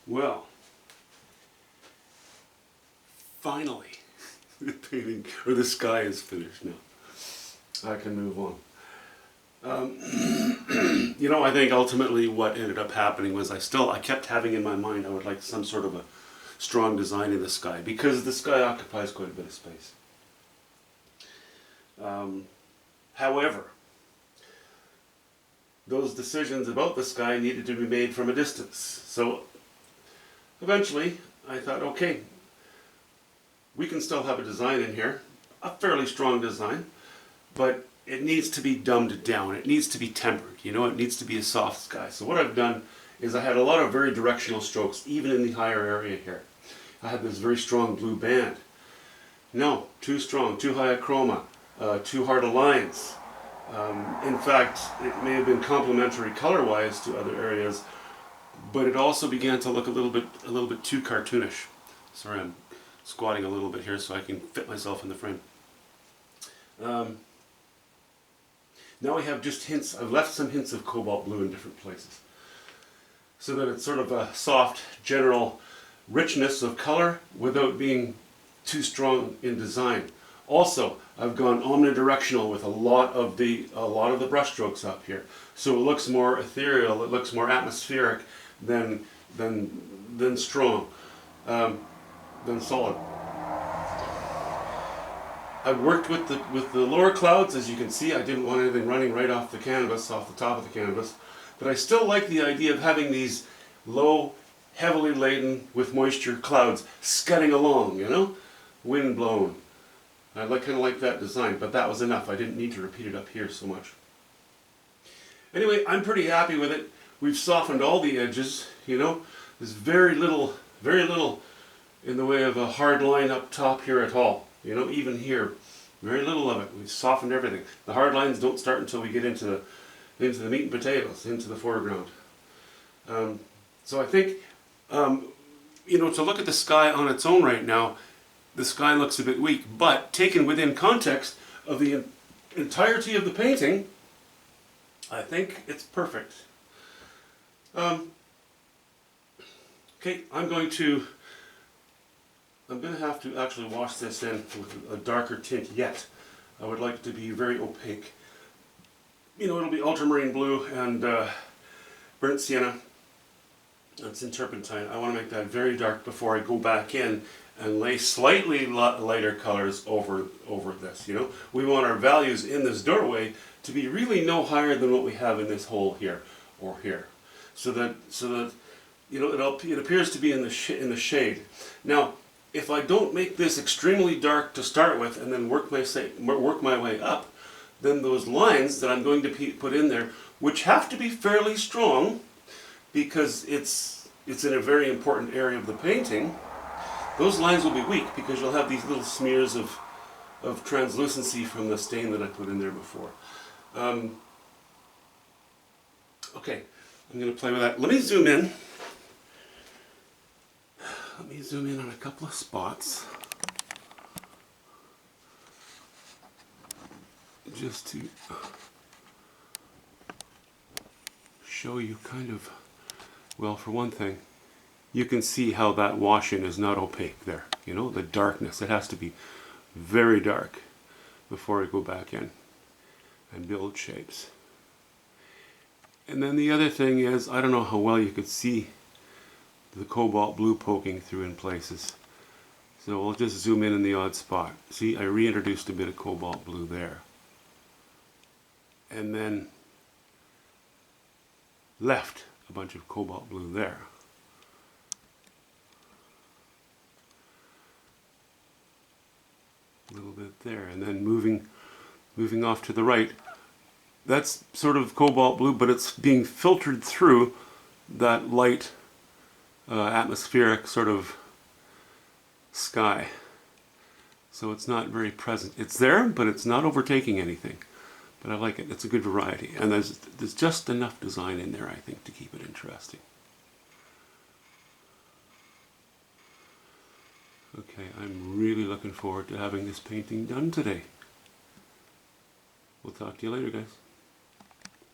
Well, finally, the painting, or the sky is finished now. I can move on. I think ultimately what ended up happening was I kept having in my mind I would like some sort of a strong design in the sky, because the sky occupies quite a bit of space. However, those decisions about the sky needed to be made from a distance. So eventually I thought, okay, we can still have a design in here, a fairly strong design, but it needs to be dumbed down. It needs to be tempered. It needs to be a soft sky. So what I've done is I had a lot of very directional strokes, even in the higher area here. I had this very strong blue band. No, too strong, too high a chroma, too hard a lines. In fact, it may have been complementary color-wise to other areas, but it also began to look a little bit too cartoonish. Sorry, I'm squatting a little bit here so I can fit myself in the frame. Now we have just hints. I've left some hints of cobalt blue in different places, so that it's sort of a soft, general richness of color without being too strong in design. Also, I've gone omnidirectional with a lot of the brush strokes up here, so it looks more ethereal. It looks more atmospheric than strong, than solid. I've worked with the lower clouds. As you can see, I didn't want anything running right off the canvas, off the top of the canvas, but I still like the idea of having these low, heavily laden with moisture clouds scudding along, wind blown. I kind of like that design, but that was enough. I didn't need to repeat it up here so much. Anyway, I'm pretty happy with it. We've softened all the edges, There's very little in the way of a hard line up top here at all. Even here, very little of it. We've softened everything. The hard lines don't start until we get into the meat and potatoes, into the foreground. So I think, to look at the sky on its own right now, the sky looks a bit weak, but taken within context of the entirety of the painting, I think it's perfect. Okay, I'm going to have to actually wash this in with a darker tint yet. I would like it to be very opaque. It'll be ultramarine blue and burnt sienna. It's in turpentine. I want to make that very dark before I go back in and lay slightly lighter colors over this. We want our values in this doorway to be really no higher than what we have in this hole here or here, so that it appears to be in the shade. Now, if I don't make this extremely dark to start with and then work my way up, then those lines that I'm going to put in there, which have to be fairly strong because it's in a very important area of the painting, those lines will be weak because you'll have these little smears of translucency from the stain that I put in there before. Okay, I'm going to play with that. Let me zoom in. Let me zoom in on a couple of spots, just to show you well, for one thing, you can see how that wash-in is not opaque there. The darkness. It has to be very dark before I go back in and build shapes. And then the other thing is, I don't know how well you could see the cobalt blue poking through in places. So we'll just zoom in the odd spot. See, I reintroduced a bit of cobalt blue there. And then left a bunch of cobalt blue there. A little bit there. And then moving off to the right. That's sort of cobalt blue, but it's being filtered through that light atmospheric sort of sky. So it's not very present. It's there, but it's not overtaking anything. But I like it. It's a good variety. And there's just enough design in there, I think, to keep it interesting. Okay, I'm really looking forward to having this painting done today. We'll talk to you later, guys.